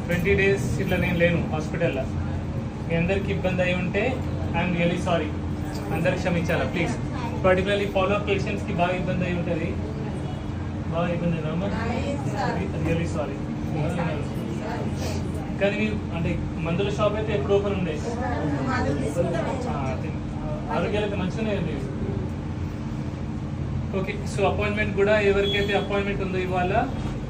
20 days ఇట్లా నేను లేను హాస్పిటల్లో. మీ అందరికి ఇబ్బంది అయి ఉంటే ఐఎమ్ రియలీ సారీ, అందరికి క్షమించాలా ప్లీజ్. పర్టికులర్లీ ఫాలో పేషెంట్స్కి బాగా ఇబ్బంది అయి ఉంటుంది, బాగా ఇబ్బంది రియలీ సారీ. కానీ మీరు అంటే మందుల షాప్ అయితే ఎప్పుడు ఓపెన్ ఉండే, ఆరోగ్యాలు అయితే మంచిగానే ఉంది. ఓకే, సో అపాయింట్మెంట్ కూడా ఎవరికైతే అపాయింట్మెంట్ ఉందో ఇవాళ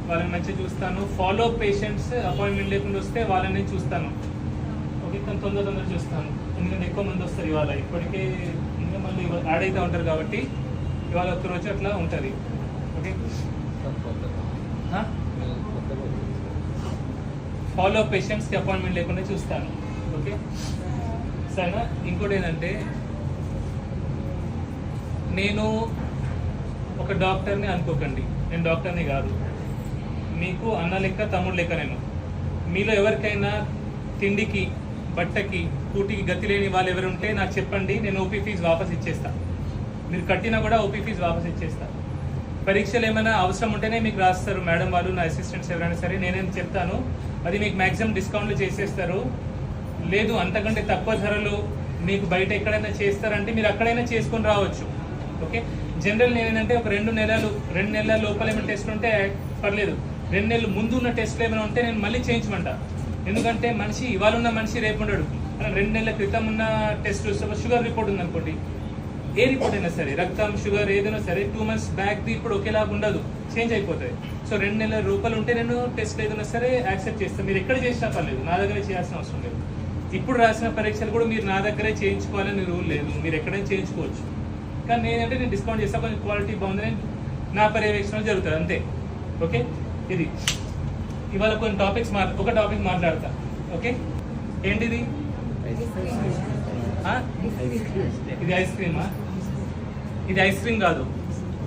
వాళ్ళని మంచిగా చూస్తాను. ఫాలో పేషెంట్స్ అపాయింట్మెంట్ లేకుండా వస్తే వాళ్ళని చూస్తాను. ఓకే, కానీ తొందర చూస్తాను, ఎందుకంటే ఎక్కువ మంది వస్తారు ఇవాళ. ఇప్పటికే ఇంకా మళ్ళీ యాడ్ అవుతూ ఉంటారు కాబట్టి ఇవాళ ఒక్కరోజు అట్లా ఉంటుంది. ఓకే, ఫాలో పేషెంట్స్కి అపాయింట్మెంట్ లేకుండా చూస్తాను. ఓకే సరేనా. ఇంకోటి ఏంటంటే నేను ఒక డాక్టర్ని అనుకోకండి, నేను డాక్టర్ని కాదు, మీకు అన్న లెక్క తమ్ముడు లెక్క. నేను మీలో ఎవరికైనా తిండికి బట్టకి కూటికి గతి లేని వాళ్ళు ఎవరుంటే నాకు చెప్పండి, నేను ఓపీ ఫీజు వాపస్ ఇచ్చేస్తా. మీరు కట్టినా కూడా ఓపీ ఫీజు వాపస్ ఇచ్చేస్తా. పరీక్షలు ఏమైనా అవసరం ఉంటేనే మీకు రాస్తారు మేడం వాళ్ళు, నా అసిస్టెంట్స్ ఎవరైనా సరే, నేనేం చెప్తాను అది మీకు మ్యాక్సిమం డిస్కౌంట్లు చేసేస్తారు. లేదు అంతకంటే తక్కువ ధరలు మీకు బయట ఎక్కడైనా చేస్తారంటే మీరు అక్కడైనా చేసుకొని రావచ్చు. ఓకే, జనరల్ నేనేంటంటే ఒక 2 నెలల లోపల ఏమైనా టెస్ట్ ఉంటే పర్లేదు, 2 నెలలు ముందు ఉన్న టెస్ట్లు ఏమైనా ఉంటే నేను మళ్ళీ చేయించమంటా. ఎందుకంటే మనిషి ఇవాళ ఉన్న మనిషి రేపు ఉండడు. 2 నెలల క్రితం ఉన్న టెస్ట్, షుగర్ రిపోర్ట్ ఉందనుకోండి, ఏ రిపోర్ట్ అయినా సరే, రక్తం షుగర్ ఏదైనా సరే 2 months బ్యాక్ది ఇప్పుడు ఒకేలాగా ఉండదు, చేంజ్ అయిపోతుంది. సో 2 నెలల రూపాయలు ఉంటే నేను టెస్ట్ ఏదైనా సరే యాక్సెప్ట్ చేస్తాను. మీరు ఎక్కడ చేసినా పర్లేదు, నా దగ్గరే చేయాల్సిన అవసరం లేదు. ఇప్పుడు రాసిన పరీక్షలు కూడా మీరు నా దగ్గరే చేయించుకోవాలని రూల్ లేదు, మీరు ఎక్కడైనా చేయించుకోవచ్చు. కానీ నేనంటే నేను డిస్కౌంట్ చేస్తా, కొంచెం క్వాలిటీ బాగుందని నా పర్యవేక్షణ జరుగుతుంది అంతే. ఓకే, ఇది ఇవాళ కొన్ని టాపిక్స్ ఒక టాపిక్ మాట్లాడతా. ఓకే, ఏంటిది? ఇది ఐస్ క్రీమా? ఇది ఐస్ క్రీమ్ కాదు,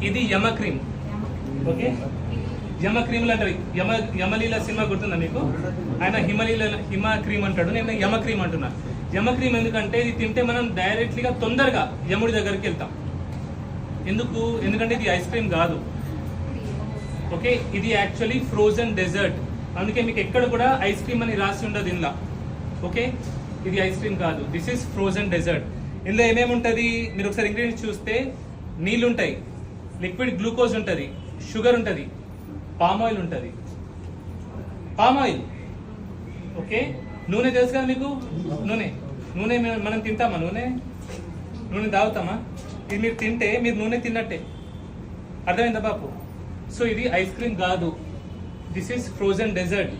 ఇది యమ క్రీమ్. ఓకే, యమ క్రీములు అంటారు. యమలీల సినిమా గుర్తుందా మీకు? ఆయన హిమ క్రీమ్ అంటాడు, నేను యమ క్రీమ్ అంటున్నా. యమ క్రీమ్ ఎందుకంటే ఇది తింటే మనం డైరెక్ట్లీగా తొందరగా యముడి దగ్గరికి వెళ్తాం. ఎందుకంటే ఇది ఐస్ క్రీమ్ కాదు. ఓకే, ఇది యాక్చువల్లీ ఫ్రోజన్ డెజర్ట్. అందుకే మీకు ఎక్కడ కూడా ఐస్ క్రీమ్ అని రాసి ఉండదు ఇందులో. ఓకే, ఇది ఐస్ క్రీమ్ కాదు, దిస్ ఈస్ ఫ్రోజన్ డెజర్ట్. ఇందులో ఏమేమి ఉంటుంది మీరు ఒకసారి ఇంగ్రీడియంట్స్ చూస్తే, నీళ్ళు ఉంటాయి, లిక్విడ్ గ్లూకోజ్ ఉంటుంది, షుగర్ ఉంటుంది, పామ్ ఆయిల్ ఉంటుంది. పామ్ ఆయిల్ ఓకే, నూనె తెలుసు కదా మీకు? నూనె మనం తింటామా? నూనె తాగుతామా? ఇది మీరు తింటే మీరు నూనె తిన్నట్టే, అర్థమైందా బాపు? సో ఇది ఐస్ క్రీమ్ కాదు, దిస్ ఈస్ ఫ్రోజన్ డెజర్ట్.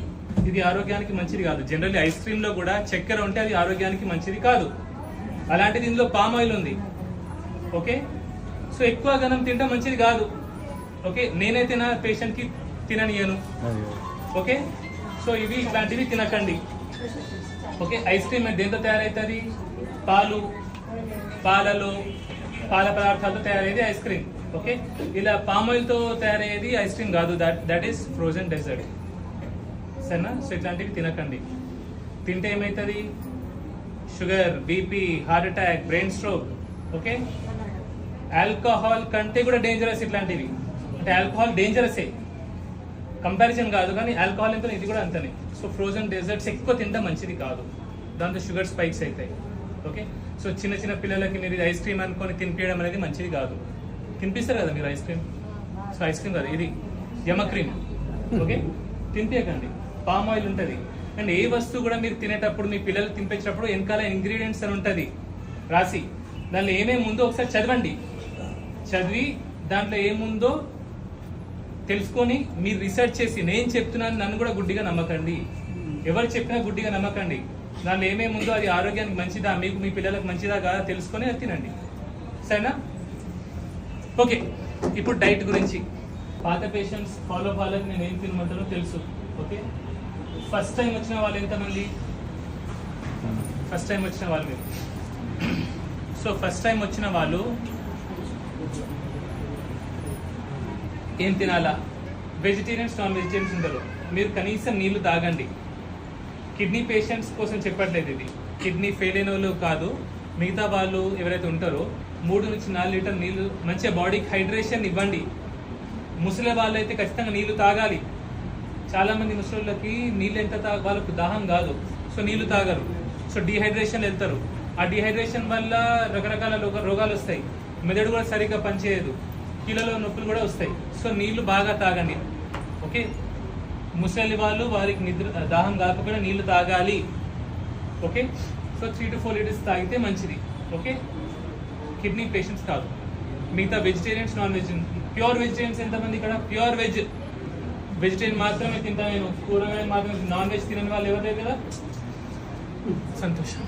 ఇది ఆరోగ్యానికి మంచిది కాదు. జనరల్లీ ఐస్ క్రీమ్ లో కూడా చక్కెర ఉంటే అది ఆరోగ్యానికి మంచిది కాదు. అలాంటిది ఇందులో పామ్ ఆయిల్ ఉంది. ఓకే, సో ఎక్కువ గనం తింటే మంచిది కాదు. ఓకే, నేనైతే నా పేషెంట్ కి తిననియను. ఓకే, సో ఇవి ఇట్లాంటివి తినకండి. ఓకే, ఐస్ క్రీమ్ దేంతో తయారవుతుంది? పాల పదార్థాలతో తయారయ్యేది ఐస్ క్రీమ్. ఓకే, ఇలా పామ్ ఆయిల్ తో తయారయ్యేది ఐస్ క్రీమ్ కాదు, దట్ ఈస్ ఫ్రోజన్ డెజర్ట్. సరేనా? సో ఇట్లాంటివి తినకండి. తింటే ఏమవుతుంది? Sugar, BP, heart attack, brain stroke. Okay, alcohol కంటే కూడా డేంజరస్ ఇట్లాంటివి. అంటే ఆల్కహాల్ డేంజరసే, కంపారిజన్ కాదు, కానీ ఆల్కహాల్ ఎంత ఇది కూడా అంతనే. సో ఫ్రోజన్ డెజర్ట్స్ ఎక్కువ తింటే మంచిది కాదు, దాంతో షుగర్ స్పైక్స్ అవుతాయి. ఓకే, సో చిన్న పిల్లలకి మీరు ఇది ఐస్ క్రీమ్ అనుకొని తినిపించడం అనేది మంచిది కాదు. తినిపిస్తారు కదా మీరు ice cream, so ice cream కాదు, ఇది యమ క్రీమ్. ఓకే, తినిపించకండి. పామ్ ఆయిల్ ఉంటుంది. అండ్ ఏ వస్తువు కూడా మీరు తినేటప్పుడు, మీ పిల్లలు తినిపించేటప్పుడు వెనకాల ఇంగ్రీడియంట్స్ అని ఉంటుంది రాసి, దాంట్లో ఏమేమి ఉందో ఒకసారి చదివి దాంట్లో ఏముందో తెలుసుకొని మీరు రీసెర్చ్ చేసి, నేను చెప్తున్నాను నన్ను కూడా గుడ్డిగా నమ్మకండి, ఎవరు చెప్పినా గుడ్డిగా నమ్మకండి. దాంట్లో ఏమేమి ఉందో అది ఆరోగ్యానికి మంచిదా, మీకు మీ పిల్లలకు మంచిదా కాదా తెలుసుకొని అది తినండి. సరేనా? ఓకే, ఇప్పుడు డైట్ గురించి. పాత పేషెంట్స్ ఫాలో వాళ్ళకి నేను ఏం తినమంటానో తెలుసు. ఓకే, ఫస్ట్ టైం వచ్చిన వాళ్ళు ఎంతమంది? ఫస్ట్ టైం వచ్చిన వాళ్ళు మీరు. సో ఫస్ట్ టైం వచ్చిన వాళ్ళు ఏం తినాలా? వెజిటేరియన్స్, నాన్ వెజిటేరియన్స్ ఉంటారు, మీరు కనీసం నీళ్లు తాగండి. కిడ్నీ పేషెంట్స్ కోసం చెప్పట్లేదు ఇది, కిడ్నీ ఫెయిల్ అయిన వాళ్ళు కాదు, మిగతా వాళ్ళు ఎవరైతే ఉంటారో 3 నుంచి 4 లీటర్ నీళ్లు మంచిగా బాడీకి హైడ్రేషన్ ఇవ్వండి. ముసలి వాళ్ళు అయితే ఖచ్చితంగా నీళ్లు తాగాలి. చాలా మంది ముసలోళ్ళకి నీళ్ళు ఎంత వాళ్ళకు దాహం కాదు, సో నీళ్లు తాగరు, సో డిహైడ్రేషన్ వెళ్తారు. ఆ డిహైడ్రేషన్ వల్ల రకరకాల రోగాలు వస్తాయి, మెదడు కూడా సరిగ్గా పనిచేయదు, కీళ్ళలో నొప్పులు కూడా వస్తాయి. సో నీళ్లు బాగా తాగండి. ఓకే, ముసలి వాళ్ళు వారికి దాహం కాకపోయినా నీళ్లు తాగాలి. ఓకే, సో 3 to 4 లీటర్స్ తాగితే మంచిది. ఓకే, కిడ్నీ పేషెంట్స్ కాదు, మిగతా vegetarians, non veg. Pure vegetarians ఎంతమంది ఇక్కడ? ప్యూర్ వెజిటేరియన్ మాత్రమే తింటా నేను, కూరగాయలు మాత్రమే, నాన్ వెజ్ తినని వాళ్ళు ఎవరు లేరు కదా? సంతోషం,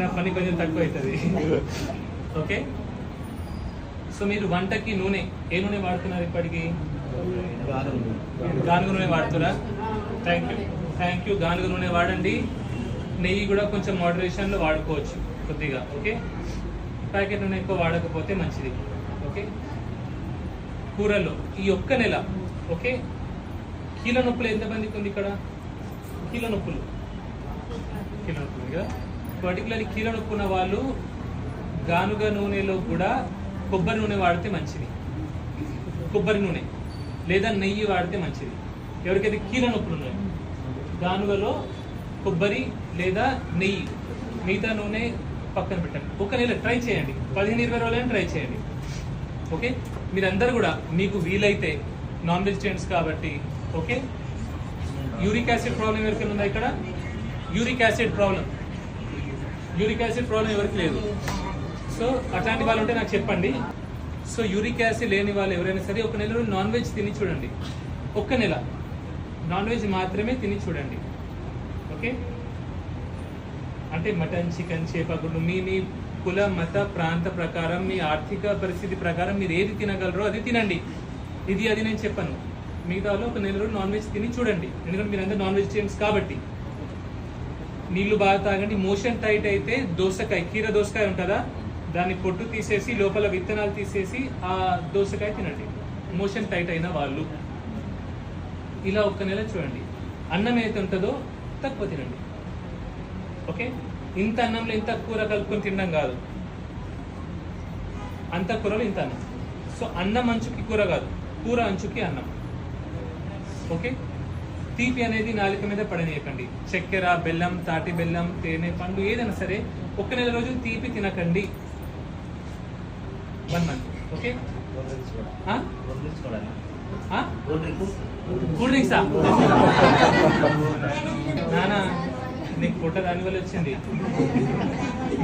నా పని కొంచెం తక్కువ అవుతుంది. ఓకే, సో మీరు వంటకి నూనె ఏ నూనె వాడుతున్నారు ఇప్పటికి? గానుగ నూనె వాడుతురా? Thank you. గానుగ నూనె వాడండి. నెయ్యి కూడా కొంచెం మోడరేషన్లో వాడుకోవచ్చు కొద్దిగా. ఓకే, ప్యాకెట్ నూనె ఎక్కువ వాడకపోతే మంచిది. ఓకే, కూరల్లో ఈ ఒక్క నెల ఓకే కీళ్ళ నొప్పులు ఎంతమందికి ఉంది ఇక్కడ? కీళ్ళ నొప్పులు కదా, పర్టికులర్లీ కీళ్ళ నొప్పి ఉన్న వాళ్ళు గానుగ నూనెలో కూడా కొబ్బరి నూనె వాడితే మంచిది. కొబ్బరి నూనె లేదా నెయ్యి వాడితే మంచిది. ఎవరికైతే కీళ్ళ నొప్పులు ఉన్నాయో గానుగలో కొబ్బరి లేదా నెయ్యి, మిగతా నూనె పక్కన పెట్టండి. ఒక నెల ట్రై చేయండి, 15-20 రోజులైనా ట్రై చేయండి. ఓకే, మీరందరూ కూడా మీకు వీలైతే నాన్ వెజిటేరియన్స్ కాబట్టి. ఓకే, యూరిక్ యాసిడ్ ప్రాబ్లం ఎవరికైనా ఉందా ఇక్కడ? యూరిక్ యాసిడ్ ప్రాబ్లం ఎవరికి లేదు. సో అట్లాంటి వాళ్ళు ఉంటే నాకు చెప్పండి. సో యూరిక్ యాసిడ్ లేని వాళ్ళు ఎవరైనా సరే ఒక నెలలో నాన్ వెజ్ తిని చూడండి. ఒక్క నెల నాన్ వెజ్ మాత్రమే తిని చూడండి. ఓకే, అంటే మటన్, చికెన్, చేప, గుడ్లు మీ కుల, మత, ప్రాంత ప్రకారం, మీ ఆర్థిక పరిస్థితి ప్రకారం మీరు ఏది తినగలరో అది తినండి. అది నేను చెప్పాను. మిగతా వాళ్ళు ఒక నెలలో నాన్ వెజ్ తిని చూడండి, ఎందుకంటే మీరు అందరూ నాన్ వెజిటేరియన్స్ కాబట్టి. నీళ్లు బాగా తాగండి. మోషన్ టైట్ అయితే దోసకాయ, కీర దోసకాయ ఉంటుందా, దాన్ని పొట్టు తీసేసి లోపల విత్తనాలు తీసేసి ఆ దోసకాయ తినండి, మోషన్ టైట్ అయిన వాళ్ళు. ఇలా ఒక్క నెల చూడండి. అన్నం ఏదైతే ఉంటుందో తక్కువ తినండి. ఓకే, ఇంత అన్నంలో ఇంత కూర కలుపుకొని తినడం కాదు, అంత కూరలో ఇంత అన్నం. సో అన్నం అంచుకి కూర కాదు, కూర అంచుకి అన్నం. ఓకే, తీపి అనేది నాలుక మీద పడనీయకండి. చక్కెర, బెల్లం, తాటి బెల్లం, తేనె, పండు ఏదైనా సరే ఒక్క నెల రోజులు తీపి తినకండి. 1 month. Okay, cool డ్రింక్సా? నానా నీకు పుట్ట దానివల్ల వచ్చింది,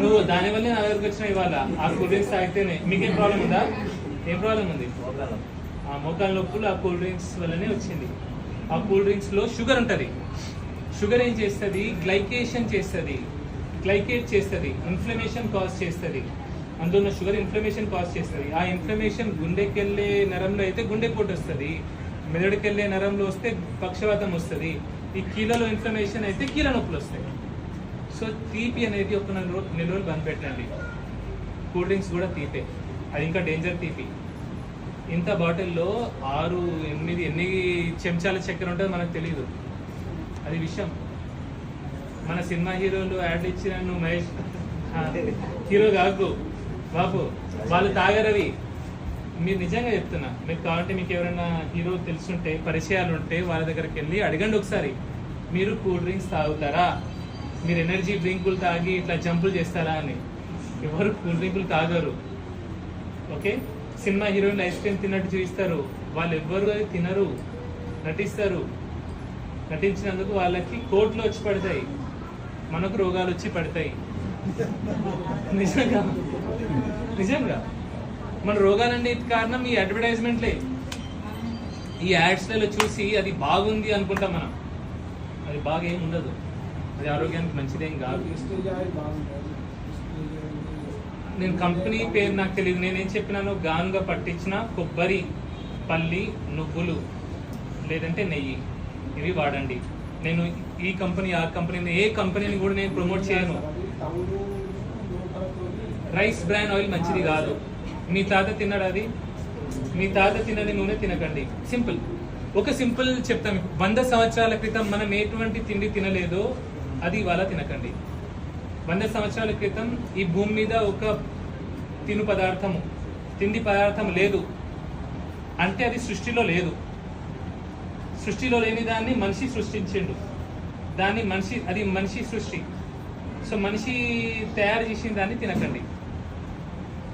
నువ్వు దానివల్లే నా దగ్గరకు వచ్చిన ఇవాళ. ఆ కూల్ డ్రింక్స్ తాగితేనే. మీకేం ప్రాబ్లం ఉందా? ఏం ప్రాబ్లం ఉంది? ఆ మోకాళ్ళ నొప్పులు ఆ కూల్ డ్రింక్స్ వల్లనే వచ్చింది. ఆ కూల్ డ్రింక్స్లో షుగర్ ఉంటుంది. షుగర్ ఏం చేస్తుంది? గ్లైకేట్ చేస్తుంది, ఇన్ఫ్లమేషన్ కాజ్ చేస్తుంది. అందులో ఉన్న షుగర్ ఇన్ఫ్లమేషన్ కాజ్ చేస్తుంది. ఆ ఇన్ఫ్లమేషన్ గుండెకి వెళ్ళే నరంలో అయితే గుండెపోటు వస్తుంది, మెదడుకి వెళ్ళే నరంలో వస్తే పక్షవాతం వస్తుంది, ఈ కీళ్ళలో ఇన్ఫ్లమేషన్ అయితే కీళ్ళ నొప్పులు వస్తాయి. సో తీపి అనేది ఒక నెల రోజులు బంద్ పెట్టండి. కూల్ డ్రింక్స్ కూడా తీపే, అది ఇంకా డేంజర్ తీపి. ఇంత బాటిల్లో 6-8 ఎన్ని చెంచాల చక్కెర ఉంటుందో మనకు తెలియదు, అది విషయం. మన సినిమా హీరోలు యాడ్ ఇచ్చిన నువ్వు మహేష్ హీరో కాకు బాబు, వాళ్ళు తాగరవి. మీరు నిజంగా చెప్తున్నా, మీకు కావాలంటే మీకు ఎవరైనా హీరో తెలుసుంటే, పరిచయాలు ఉంటే వాళ్ళ దగ్గరికి వెళ్ళి అడగండి ఒకసారి, మీరు కూల్ డ్రింక్స్ తాగుతారా, మీరు ఎనర్జీ డ్రింకులు తాగి ఇట్లా జంపులు చేస్తారా అని. ఎవరు కూల్ డ్రింకులు తాగరు. ఓకే, సినిమా హీరోయిన్లు ఐస్ క్రీమ్ తిన్నట్టు చూపిస్తారు, వాళ్ళు ఎవ్వరు అది తినరు, నటిస్తారు. నటించినందుకు వాళ్ళకి కోట్లు వచ్చి పడతాయి, మనకు రోగాలు వచ్చి పడతాయి. నిజంగా మన రోగాలన్నిటి కారణం ఈ అడ్వర్టైజ్మెంట్లే. ఈ యాడ్స్లలో చూసి అది బాగుంది అనుకుంటాం మనం, అది బాగా ఏమి ఉండదు, అది ఆరోగ్యానికి మంచిదేం కాదు. నేను కంపెనీ పేరు నాకు తెలియదు, నేనేం చెప్పినాను, గానుగా పట్టించిన కొబ్బరి, పల్లి, నువ్వులు లేదంటే నెయ్యి, ఇవి వాడండి. నేను ఈ కంపెనీ ఆ కంపెనీని ఏ కంపెనీని కూడా నేను ప్రమోట్ చేయను. రైస్ బ్రాన్ ఆయిల్ మంచిది కాదు. మీ తాత తిన్నాడు అది, మీ తాత తినని నూనె తినకండి. సింపుల్, ఒక సింపుల్ చెప్తాను. 100 సంవత్సరాల క్రితం మనం ఎటువంటి తిండి తినలేదో అది ఇవాళ తినకండి. 100 సంవత్సరాల క్రితం ఈ భూమి మీద ఒక తిండి పదార్థం లేదు అంటే అది సృష్టిలో లేదు. సృష్టిలో లేని దాన్ని మనిషి సృష్టించిండు. దాన్ని మనిషి, అది మనిషి సృష్టి. సో మనిషి తయారు చేసిన దాన్ని తినకండి.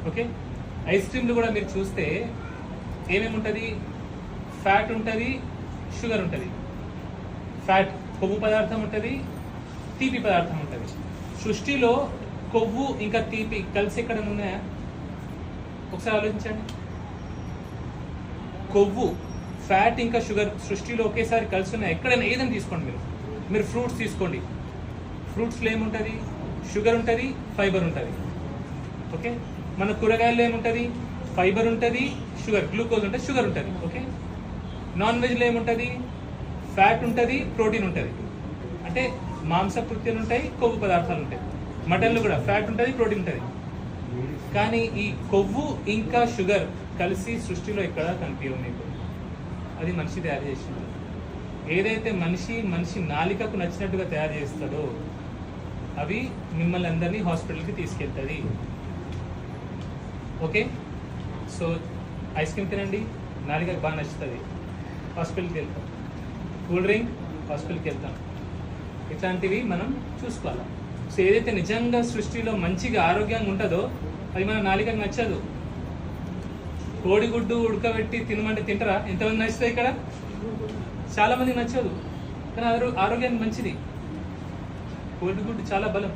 ఓకే. ఐస్ క్రీమ్లు కూడా మీరు చూస్తే ఏమేమి ఉంటుంది? ఫ్యాట్ ఉంటుంది, షుగర్ ఉంటుంది. ఫ్యాట్ కొవ్వు పదార్థం ఉంటుంది, తీపి పదార్థం ఉంటుంది. సృష్టిలో కొవ్వు ఇంకా తీపి కలిసి ఎక్కడ ఉన్నాయా? ఒకసారి ఆలోచించండి. కొవ్వు, ఫ్యాట్ ఇంకా షుగర్ సృష్టిలో ఒకేసారి కలిసి ఉన్నాయి. ఎక్కడైనా ఏదైనా తీసుకోండి. మీరు ఫ్రూట్స్ తీసుకోండి. ఫ్రూట్స్లో ఏముంటుంది? షుగర్ ఉంటుంది, ఫైబర్ ఉంటుంది. ఓకే. మన కూరగాయల్లో ఏముంటుంది? ఫైబర్ ఉంటుంది, షుగర్, గ్లూకోజ్ ఉంటుంది, షుగర్ ఉంటుంది. ఓకే. నాన్ వెజ్లో ఏముంటుంది? ఫ్యాట్ ఉంటుంది, ప్రోటీన్ ఉంటుంది. అంటే మాంసకృత్యాలు ఉంటాయి, కొవ్వు పదార్థాలు ఉంటాయి. మటన్లో కూడా ఫ్యాట్ ఉంటుంది, ప్రోటీన్ ఉంటుంది. కానీ ఈ కొవ్వు ఇంకా షుగర్ కలిసి సృష్టిలో ఎక్కడ కనిపించవు మీకు. అది మనిషి తయారు చేసింది. ఏదైతే మనిషి నాలికకు నచ్చినట్టుగా తయారు చేస్తాడో అవి మిమ్మల్ని అందరినీ హాస్పిటల్కి తీసుకెళ్తుంది. ఓకే. సో ఐస్ క్రీమ్ తినండి, నాలికకు బాగా నచ్చుతుంది, హాస్పిటల్కి వెళ్తాం. కూల్ డ్రింక్, హాస్పిటల్కి వెళ్తాం. ఇట్లాంటివి మనం చూసుకోవాలి. సో ఏదైతే నిజంగా సృష్టిలో మంచిగా ఆరోగ్యంగా ఉంటుందో అది మన నాలికకు నచ్చదు. కోడిగుడ్డు ఉడకబెట్టి తినమంటే తింటారా? ఎంతమంది నచ్చుతాయి? ఇక్కడ చాలా మందికి నచ్చదు, కానీ ఆరోగ్యానికి మంచిది. కోడిగుడ్డు చాలా బలం.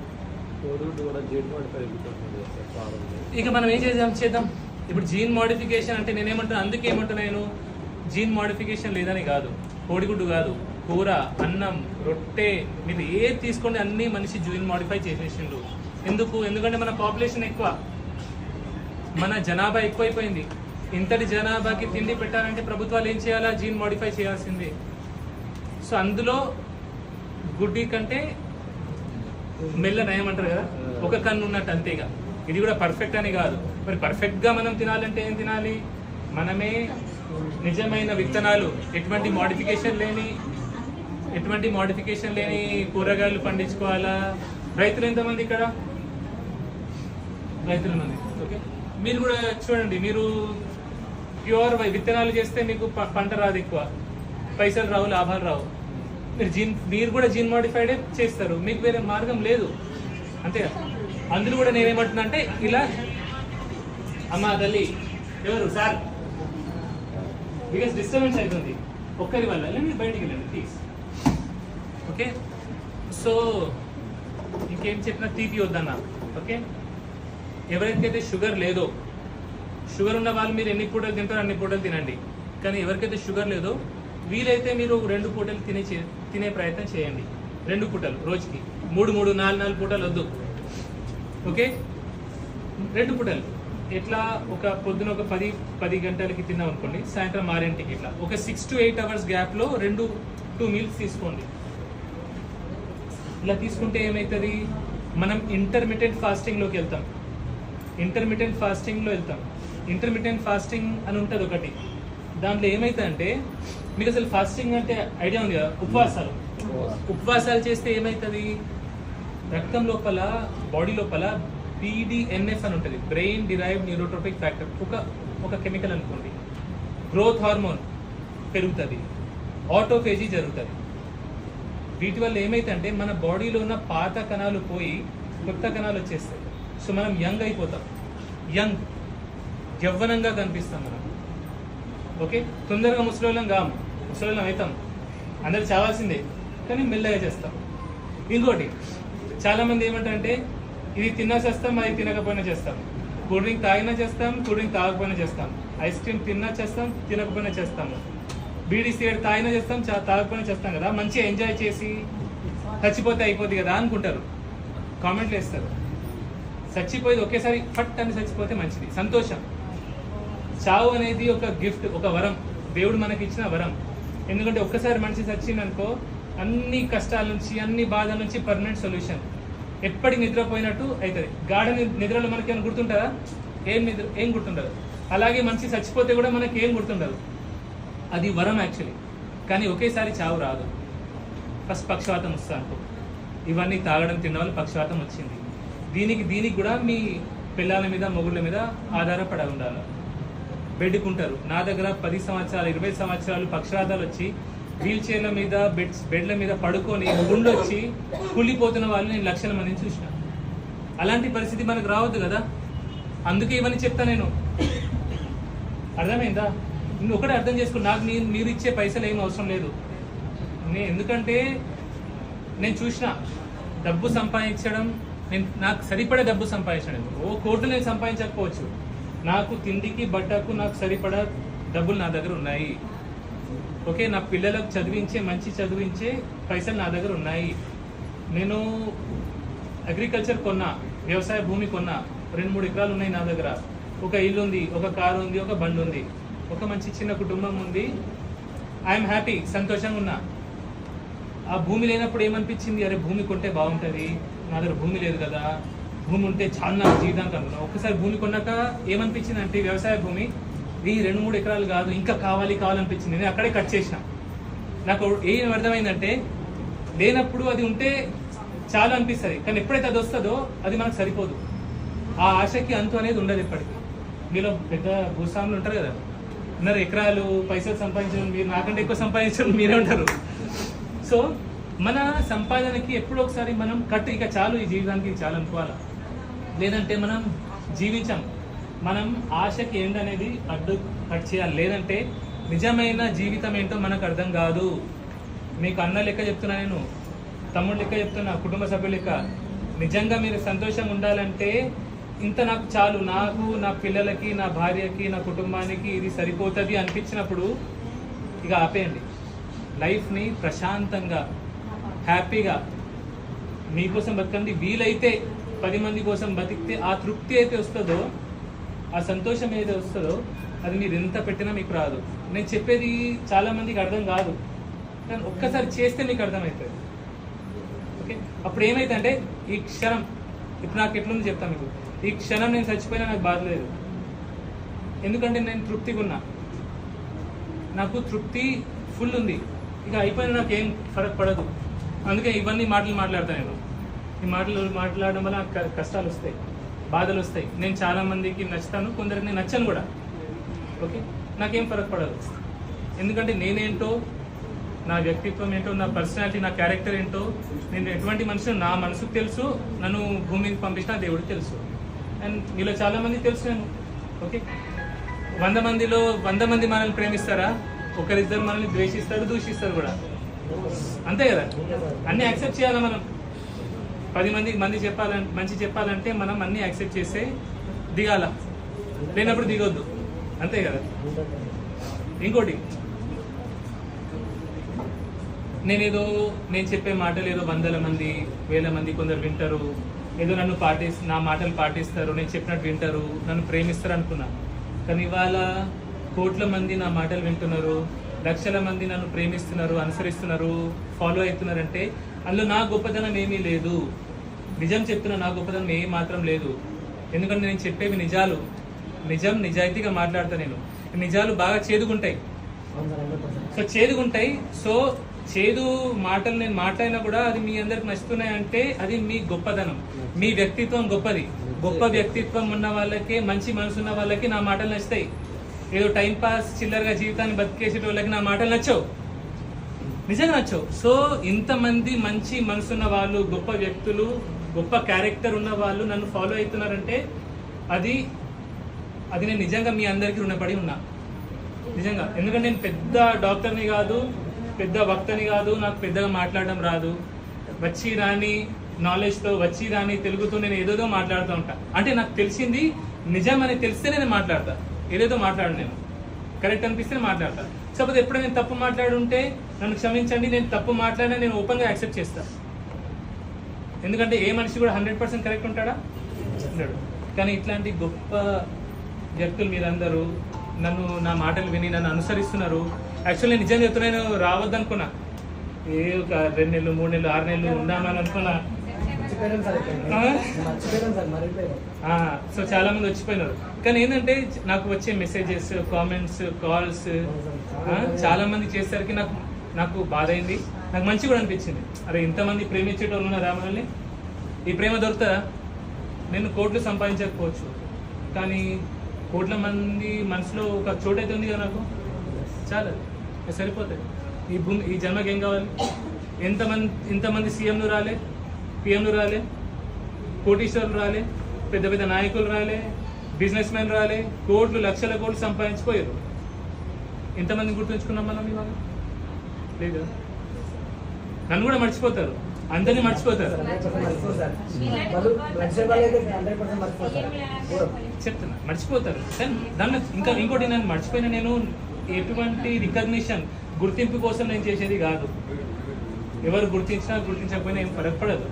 ఇక మనం ఏం చేద్దాం? ఇప్పుడు జీన్ మోడిఫికేషన్ అంటే నేనేమంటున్నా, అందుకే ఏమంటున్నా నేను, జీన్ మోడిఫికేషన్ లేదని కాదు, కోడిగుడ్డు కాదు, కూర, అన్నం, రొట్టె, మీరు ఏది తీసుకోండి అన్నీ మనిషి జీన్ మోడిఫై చేసేసిండు. ఎందుకంటే మన పాపులేషన్ ఎక్కువ, మన జనాభా ఎక్కువైపోయింది. ఇంతటి జనాభాకి తిండి పెట్టాలంటే ప్రభుత్వాలు ఏం చేయాలా? జీన్ మోడిఫై చేయాల్సిందే. సో అందులో గుడ్డి కంటే మెల్ల నయం అంటారు కదా, ఒక కన్ను ఉన్నట్టు అంతేగా. ఇది కూడా పర్ఫెక్ట్ అని కాదు. మరి పర్ఫెక్ట్గా మనం తినాలంటే ఏం తినాలి? మనమే నిజమైన విత్తనాలు, ఎటువంటి మోడిఫికేషన్ లేని కూరగాయలు పండించుకోవాలా. రైతులు ఎంతమంది ఇక్కడ? రైతులు మంది. ఓకే. మీరు కూడా చూడండి, మీరు ప్యూర్ విత్తనాలు చేస్తే మీకు పంట రాదు, ఎక్కువ పైసలు రావు, లాభాలు రావు. మీరు కూడా జీన్ మోడిఫైడే చేస్తారు, మీకు వేరే మార్గం లేదు, అంతే. అందులో కూడా నేనేమంటున్నా అంటే ఇలా, అమ్మా తల్లి ఎవరు సార్, బికాస్ డిస్టర్బెన్స్ అవుతుంది ఒక్కరి వల్ల, మీరు బయటికి వెళ్ళండి ప్లీజ్. ఓకే. సో ఇంకేం చెప్పినా తీపి వద్దన్నా. ఓకే. ఎవరికైతే షుగర్ లేదో, షుగర్ ఉన్న వాళ్ళు మీరు ఎన్ని పూటలు తింటారో అన్ని పూటలు తినండి. కానీ ఎవరికైతే షుగర్ లేదో వీలైతే మీరు 2 పూటలు తినే ప్రయత్నం చేయండి. 2 పూటలు రోజుకి, 3 4 పూటలు వద్దు. ఓకే. 2 పూటలు ఎట్లా? ఒక పొద్దున ఒక 10 గంటలకి తిన్నాం అనుకోండి, సాయంత్రం 6ంటికి, ఇట్లా ఒక 6 to 8 hours గ్యాప్లో 2 మీల్స్ తీసుకోండి. ఇలా తీసుకుంటే ఏమవుతుంది? మనం ఇంటర్మిటెంట్ ఫాస్టింగ్లోకి వెళ్తాం. ఇంటర్మిటెంట్ ఫాస్టింగ్ అని ఉంటుంది ఒకటి. దాంట్లో ఏమవుతుందంటే, మీకు అసలు ఫాస్టింగ్ అంటే ఐడియా ఉంది కదా? ఉపవాసాలు చేస్తే ఏమవుతుంది? రక్తం లోపల, బాడీ లోపల BDNF అని ఉంటుంది, బ్రెయిన్ డిరైవ్డ్ న్యూరోట్రోపిక్ ఫ్యాక్టర్, ఒక కెమికల్ అనుకోండి. గ్రోత్ హార్మోన్ పెరుగుతుంది, ఆటోఫేజీ జరుగుతుంది. వీటి వల్ల ఏమైతుందంటే మన బాడీలో ఉన్న పాత కణాలు పోయి కొత్త కణాలు వచ్చేస్తాయి. సో మనం యంగ్ అయిపోతాం, యవ్వనంగా కనిపిస్తాం మనం. ఓకే. తొందరగా ముసలోళ్ళం అవుతాం, అందరు చావాల్సిందే, కానీ మెల్లగా చేస్తాం. ఇంకోటి, చాలామంది ఏమంటారంటే ఇది తిన్నా చేస్తాం, అది తినకపోయినా చేస్తాం. కూల్ డ్రింక్ తాగినా చేస్తాం, కూల్ డ్రింక్ తాగకపోయినా చేస్తాం. ఐస్ క్రీమ్ తిన్నా చేస్తాం, తినకపోయినా చేస్తాము. బీడీ సిగరెట్ తాగినా చేస్తాం, తాగకపోయినా చేస్తాం కదా. మంచిగా ఎంజాయ్ చేసి చచ్చిపోతే అయిపోద్ది కదా అనుకుంటారు, కామెంట్లు వేస్తారు. చచ్చిపోయేది ఒకేసారి ఫట్ అని చచ్చిపోతే మంచిది, సంతోషం. చావు అనేది ఒక గిఫ్ట్, ఒక వరం, దేవుడు మనకి ఇచ్చిన వరం. ఎందుకంటే ఒక్కసారి మనిషి చచ్చిందనుకో అన్ని కష్టాల నుంచి, అన్ని బాధల నుంచి పర్మనెంట్ సొల్యూషన్. ఎప్పటికి నిద్రపోయినట్టు అవుతుంది. గాఢ నిద్రలో మనకి ఏమైనా గుర్తుంటుందా? ఏం గుర్తుండదు. అలాగే మనిషి చచ్చిపోతే కూడా మనకి ఏం గుర్తుండదు. అది వరం యాక్చువల్లీ. కానీ ఒకేసారి చావు రాదు. ఫస్ట్ పక్షవాతం వస్తా అనుకో, ఇవన్నీ తాగడం తిన్న వాళ్ళు పక్షవాతం వచ్చింది. దీనికి కూడా మీ పిల్లల మీద, మొగుళ్ళ మీద ఆధారపడి ఉండాలి. బెడ్కుంటారు. నా దగ్గర 10 సంవత్సరాలు 20 సంవత్సరాలు పక్షవాతాలు వచ్చి వీల్ చైర్ల మీద బెడ్ల మీద పడుకొని గుండె వచ్చి కుళ్ళిపోతున్న వాళ్ళు నేను లక్షల మందిని చూసిన. అలాంటి పరిస్థితి మనకు రావద్దు కదా, అందుకే ఇవన్నీ చెప్తా నేను. అర్థమైందా? నువ్వు ఒకటే అర్థం చేసుకో, నాకు మీరు ఇచ్చే పైసలు ఏం అవసరం లేదు. ఎందుకంటే నేను చూసిన డబ్బు సంపాదించడం, నాకు సరిపడే డబ్బు సంపాదించడం. కోట్లు నేను సంపాదించకపోవచ్చు, నాకు తిండికి బట్టకు నాకు సరిపడా డబ్బులు నా దగ్గర ఉన్నాయి. ఓకే, నా పిల్లలకు మంచి చదివించే పైసలు నా దగ్గర ఉన్నాయి. నేను అగ్రికల్చర్ కొన్నా, వ్యవసాయ భూమి కొన్నా, 2-3 ఎకరాలు ఉన్నాయి నా దగ్గర. ఒక ఇల్లు ఉంది, ఒక కారు ఉంది, ఒక బండి ఉంది, ఒక మంచి చిన్న కుటుంబం ఉంది. ఐఎమ్ హ్యాపీ, సంతోషంగా ఉన్నా. ఆ భూమి లేనప్పుడు ఏమనిపించింది, అరే భూమి కొంటే బాగుంటుంది, నా దగ్గర భూమి లేదు కదా, భూమి ఉంటే చాలా నాకు జీవితానికి అనుకున్నాను. ఒక్కసారి భూమి కొన్నాక ఏమనిపించింది అంటే, వ్యవసాయ భూమి ఈ 2-3 ఎకరాలు కాదు, ఇంకా కావాలనిపించింది. నేను అక్కడే కట్ చేసిన. నాకు ఏం అర్థమైందంటే, లేనప్పుడు అది ఉంటే చాలా అనిపిస్తుంది, కానీ ఎప్పుడైతే అది వస్తుందో అది మనకు సరిపోదు. ఆ ఆశకి అంతు అనేది ఉండదు ఎప్పటికీ. మీలో పెద్ద భూస్వాములు ఉంటారు కదా, ఉన్నారు, ఎకరాలు పైసలు సంపాదించడం, మీరు నాకంటే ఎక్కువ సంపాదించడం మీరే ఉంటారు. సో మన సంపాదనకి ఎప్పుడో ఒకసారి మనం ఇక చాలు, ఈ జీవితానికి చాలు అనుకోవాలా, లేదంటే మనం జీవించాం. మనం ఆశకి ఎండ్ అనేది కట్ చేయాలి, లేదంటే నిజమైన జీవితం ఏంటో మనకు అర్థం కాదు. మీకు అన్న లెక్క చెప్తున్నా, నేను తమ్ముడు లెక్క చెప్తున్నా, కుటుంబ సభ్యుల లెక్క. నిజంగా మీరు సంతోషంగా ఉండాలంటే ఇంత నాకు చాలు, నాకు, నా పిల్లలకి, నా భార్యకి, నా కుటుంబానికి ఇది సరిపోతుంది అనిపించినప్పుడు ఇక ఆపేయండి. లైఫ్ని ప్రశాంతంగా హ్యాపీగా మీకోసం బతకండి. వీలైతే 10 మంది కోసం బతికితే ఆ తృప్తి అయితే వస్తుందో, ఆ సంతోషం ఏదైతే వస్తుందో, అది మీరు ఎంత పెట్టినా మీకు రాదు. నేను చెప్పేది చాలా మందికి అర్థం కాదు, కానీ ఒక్కసారి చేస్తే మీకు అర్థమవుతుంది. ఓకే, అప్పుడు ఏమైతే అంటే, ఈ క్షణం ఇప్పుడు నాకు ఎట్లుంది చెప్తాను మీకు. ఈ క్షణం నేను చచ్చిపోయినా నాకు బాధ లేదు, ఎందుకంటే నేను తృప్తిగా ఉన్నా, నాకు తృప్తి ఫుల్ ఉంది. ఇక అయిపోయినా నాకు ఏం ఫరక్ పడదు. అందుకే ఇవన్నీ మాటలు మాట్లాడతాను నేను. ఈ మాటలు మాట్లాడడం వల్ల నాకు కష్టాలు వస్తాయి, బాధలు వస్తాయి. నేను చాలా మందికి నచ్చుతాను, కొందరికి నేను నచ్చను కూడా. ఓకే, నాకేం ఫరక్ పడదు, ఎందుకంటే నేనేంటో, నా వ్యక్తిత్వం ఏంటో, నా పర్సనాలిటీ, నా క్యారెక్టర్ ఏంటో, నేను ఎటువంటి మనిషి నా మనసుకు తెలుసు, నన్ను భూమికి పంపించిన దేవుడికి తెలుసు, అండ్ మీలో చాలా మంది తెలుసు నేను. ఓకే, 100 మందిలో 100 మంది మనల్ని ప్రేమిస్తారా, ఒకరిద్దరు మనల్ని ద్వేషిస్తారు, దూషిస్తారు కూడా, అంతే కదా. అన్నీ యాక్సెప్ట్ చేయాలా మనం. 10 మందికి మంచి చెప్పాలంటే మనం అన్నీ యాక్సెప్ట్ చేస్తే దిగాల, లేనప్పుడు దిగొద్దు, అంతే కదా. ఇంకోటి, నేను చెప్పే మాటలు ఏదో 100 మంది 1000 మంది కొందరు వింటారు, ఏదో నా మాటలు పాటిస్తారు, నేను చెప్పినట్టు వింటారు, నన్ను ప్రేమిస్తారు అనుకున్నా. కానీ ఇవాళ కోట్ల మంది నా మాటలు వింటున్నారు, లక్షల మంది నన్ను ప్రేమిస్తున్నారు, అనుసరిస్తున్నారు, ఫాలో అవుతున్నారంటే అందులో నా గొప్పదనం ఏమీ లేదు. నిజం చెప్తున్నా, నా గొప్పదనం ఏ మాత్రం లేదు. ఎందుకంటే నేను చెప్పేవి నిజాలు, నిజాయితీగా మాట్లాడతా. నేను నిజాలు బాగా చేదుగుంటాయి. సో చేదు మాటలు నేను మాట్లాడినా కూడా అది మీ అందరికి నచ్చుతున్నాయి అంటే అది మీ గొప్పదనం, మీ వ్యక్తిత్వం గొప్పది. గొప్ప వ్యక్తిత్వం ఉన్న వాళ్ళకి, మంచి మనసు ఉన్న వాళ్ళకి నా మాటలు నచ్చుతాయి. ఏదో టైం పాస్ చిల్లరగా జీవితాన్ని బతికేసే వాళ్ళకి నా మాటలు నచ్చవు, నిజంగా నచ్చవు. సో ఇంతమంది మంచి మనసున్న వాళ్ళు, గొప్ప వ్యక్తులు, గొప్ప క్యారెక్టర్ ఉన్న వాళ్ళు నన్ను ఫాలో అవుతున్నారంటే అది నేను నిజంగా మీ అందరికీ రుణపడి ఉన్నా, నిజంగా. ఎందుకంటే నేను పెద్ద డాక్టర్ని కాదు, పెద్ద వక్తని కాదు, నాకు పెద్దగా మాట్లాడడం రాదు. వచ్చి రాని నాలెడ్జ్తో, వచ్చి రాని తెలుగుతో నేను ఏదేదో మాట్లాడుతూ ఉంటా. అంటే నాకు తెలిసింది నిజం అని తెలిస్తే నేను మాట్లాడతా, ఏదేదో మాట్లాడు. నేను కరెక్ట్ అనిపిస్తే మాట్లాడతా. కాకపోతే ఎప్పుడైనా నేను తప్పు మాట్లాడుంటే నన్ను క్షమించండి, నేను తప్పు మాట్లాడినా నేను ఓపెన్గా యాక్సెప్ట్ చేస్తా. ఎందుకంటే ఏ మనిషి కూడా 100% కరెక్ట్ ఉంటాడా? ఉండడు. కానీ ఇట్లాంటి గొప్ప వ్యక్తులు మీరందరూ నా మాటలు విని నన్ను అనుసరిస్తున్నారు. యాక్చువల్లీ నేను నిజం చెప్తున్నా, నేను రావద్దనుకున్నా, ఒక 2 నెలలు 3 నెలలు 6 నెలలు ఉందామని అనుకున్నా. సో చాలా మంది వచ్చిపోయినారు. కానీ ఏంటంటే నాకు వచ్చే మెసేజెస్, కామెంట్స్, కాల్స్ చాలా మంది చేసేసరికి నాకు బాధ అయింది, నాకు మంచి కూడా అనిపించింది. అరే ఇంతమంది ప్రేమించేటోళ్ళు ఉన్నారా మనల్ని? ఈ ప్రేమ దొరుకుతుందా? నేను కోట్లు సంపాదించకపోవచ్చు, కానీ కోట్ల మంది మనసులో ఒక చోటు అయితే ఉంది కదా నాకు, చాలా అది సరిపోతుంది. ఈ భూమి ఈ జన్మకి ఏం కావాలి? ఎంతమంది సీఎంలు రాలే, పిఎంలు రాలే, కోటీశ్వరులు రాలే, పెద్ద పెద్ద నాయకులు రాలే, బిజినెస్ మ్యాన్ రాలే, కోట్లు లక్షల కోట్లు సంపాదించిపోయారు. ఎంతమంది గుర్తుంచుకున్నాం మనం ఇవాళ? లేదు. నన్ను కూడా మర్చిపోతారు, అందరినీ మర్చిపోతారు. చెప్తున్నా మర్చిపోతారు. కానీ దాన్ని ఇంకా ఇంకోటి, నేను మర్చిపోయిన నేను ఎటువంటి రికగ్నిషన్, గుర్తింపు కోసం నేను చేసేది కాదు. ఎవరు గుర్తించినా గుర్తించకపోయినా ఏం ఫరక్ పడదు.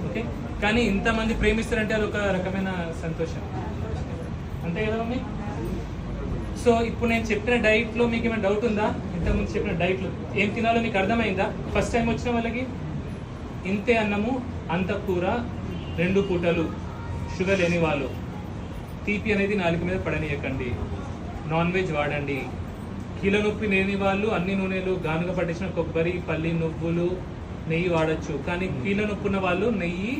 ఓకే, కానీ ఇంతమంది ప్రేమిస్తారంటే అది ఒక రకమైన సంతోషం, అంతే కదా మమ్మీ? సో ఇప్పుడు నేను చెప్పిన డైట్లో మీకు ఏమైనా డౌట్ ఉందా? ఇంతకుముందు చెప్పిన డైట్లో ఏం తినాలో మీకు అర్థమైందా? ఫస్ట్ టైం వచ్చిన వాళ్ళకి ఇంతే అన్నము, అంత కూర, 2 పూటలు, షుగర్ లేని వాళ్ళు, తీపి అనేది నాలుగు మీద పడనీయకండి, నాన్ వెజ్ వాడండి. కీళ్ళ నొప్పి లేని వాళ్ళు అన్ని నూనెలు, గానుగ పట్టించిన కొబ్బరి, పల్లి, నువ్వులు, నెయ్యి వాడచ్చు. కానీ కీళ్ళ నొప్పి ఉన్న వాళ్ళు నెయ్యి,